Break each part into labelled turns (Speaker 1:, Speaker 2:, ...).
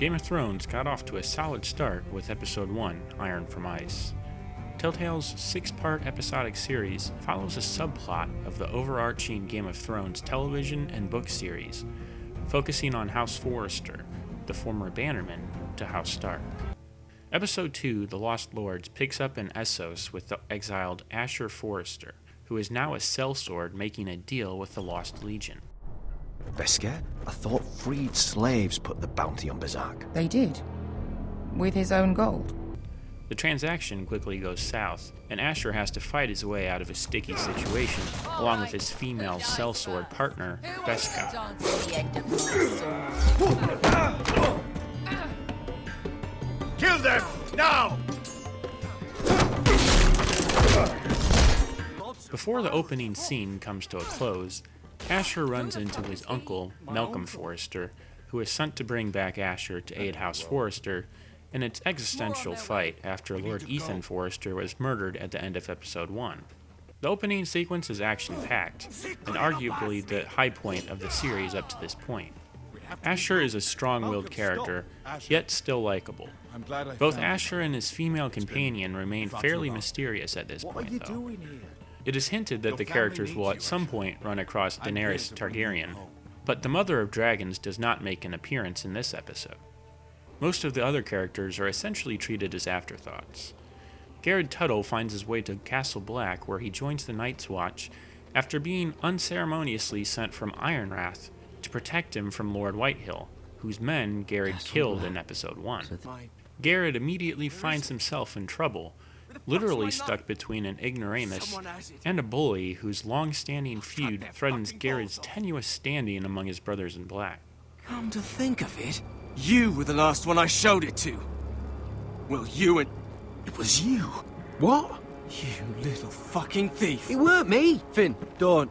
Speaker 1: Game of Thrones got off to a solid start with Episode 1, Iron from Ice. Telltale's 6-part episodic series follows a subplot of the overarching Game of Thrones television and book series, focusing on House Forrester, the former Bannerman to House Stark. Episode 2, The Lost Lords, picks up in Essos with the exiled Asher Forrester, who is now a sellsword making a deal with the Lost Legion.
Speaker 2: Beskar? I thought freed slaves put the bounty on Berserk.
Speaker 3: They did. With his own gold.
Speaker 1: The transaction quickly goes south, and Asher has to fight his way out of a sticky situation, along with his female sellsword partner, Beskar.
Speaker 4: Kill them, now!
Speaker 1: Before the opening scene comes to a close, Asher runs into his uncle, Malcolm Forrester, who is sent to bring back Asher to aid House Forrester in its existential fight after Lord Ethan Forrester was murdered at the end of Episode 1. The opening sequence is action-packed, and arguably the high point of the series up to this point. Asher is a strong-willed character, yet still likable. Both Asher and his female companion remain fairly mysterious at this point, though. It is hinted that the characters will at some point run across Daenerys Targaryen, but the Mother of Dragons does not make an appearance in this episode. Most of the other characters are essentially treated as afterthoughts. Garrett Tuttle finds his way to Castle Black, where he joins the Night's Watch after being unceremoniously sent from Ironrath to protect him from Lord Whitehill, whose men Garrett killed in Episode 1. Garrett immediately finds himself in trouble, literally stuck between an ignoramus and a bully whose long-standing feud threatens Garrett's tenuous standing among his brothers in black.
Speaker 5: Come to think of it, you were the last one I showed it to. Well, you and... It was you.
Speaker 2: What?
Speaker 5: You little fucking thief.
Speaker 2: It weren't me! Finn, don't.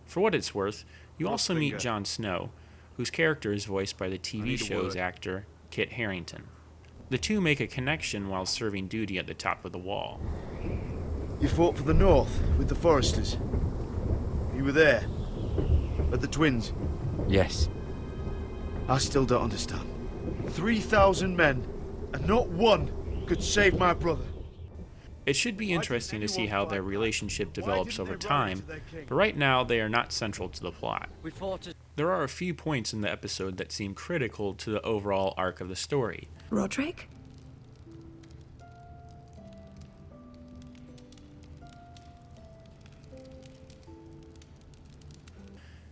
Speaker 1: For what it's worth, you also meet Jon Snow, whose character is voiced by the TV show's actor Kit Harington. The two make a connection while serving duty at the top of the wall.
Speaker 4: You fought for the North with the Foresters. You were there. At the Twins.
Speaker 2: Yes.
Speaker 4: I still don't understand. 3,000 men, and not one could save my brother.
Speaker 1: It should be interesting to see how their relationship develops over time, but right now they are not central to the plot. There are a few points in the episode that seem critical to the overall arc of the story.
Speaker 3: Roderick?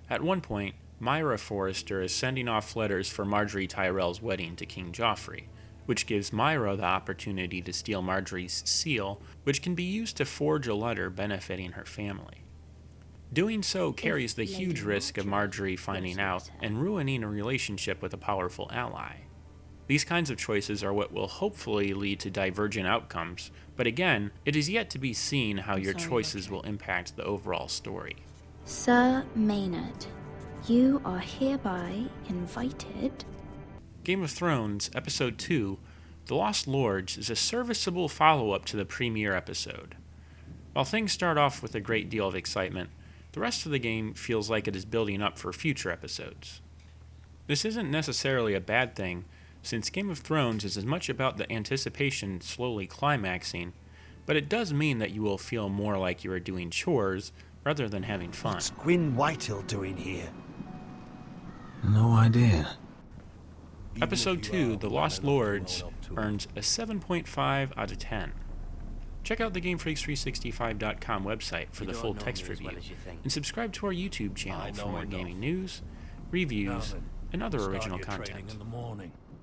Speaker 1: At one point, Myra Forrester is sending off letters for Margaery Tyrell's wedding to King Joffrey, which gives Myra the opportunity to steal Margaery's seal, which can be used to forge a letter benefiting her family. Doing so carries the huge risk of Margaery finding out and ruining a relationship with a powerful ally. These kinds of choices are what will hopefully lead to divergent outcomes, but again, it is yet to be seen how your choices will impact the overall story.
Speaker 6: Sir Maynard, you are hereby invited.
Speaker 1: Game of Thrones, Episode 2, The Lost Lords, is a serviceable follow-up to the premiere episode. While things start off with a great deal of excitement, the rest of the game feels like it is building up for future episodes. This isn't necessarily a bad thing, since Game of Thrones is as much about the anticipation slowly climaxing, but it does mean that you will feel more like you are doing chores rather than having fun.
Speaker 2: What's Gwyn Whitehill doing here?
Speaker 5: No idea.
Speaker 1: Episode 2, The Lost Lords, earns a 7.5 out of 10. Check out the GameFreaks365.com website for the full text review, and subscribe to our YouTube channel for more gaming news, reviews, and other original content.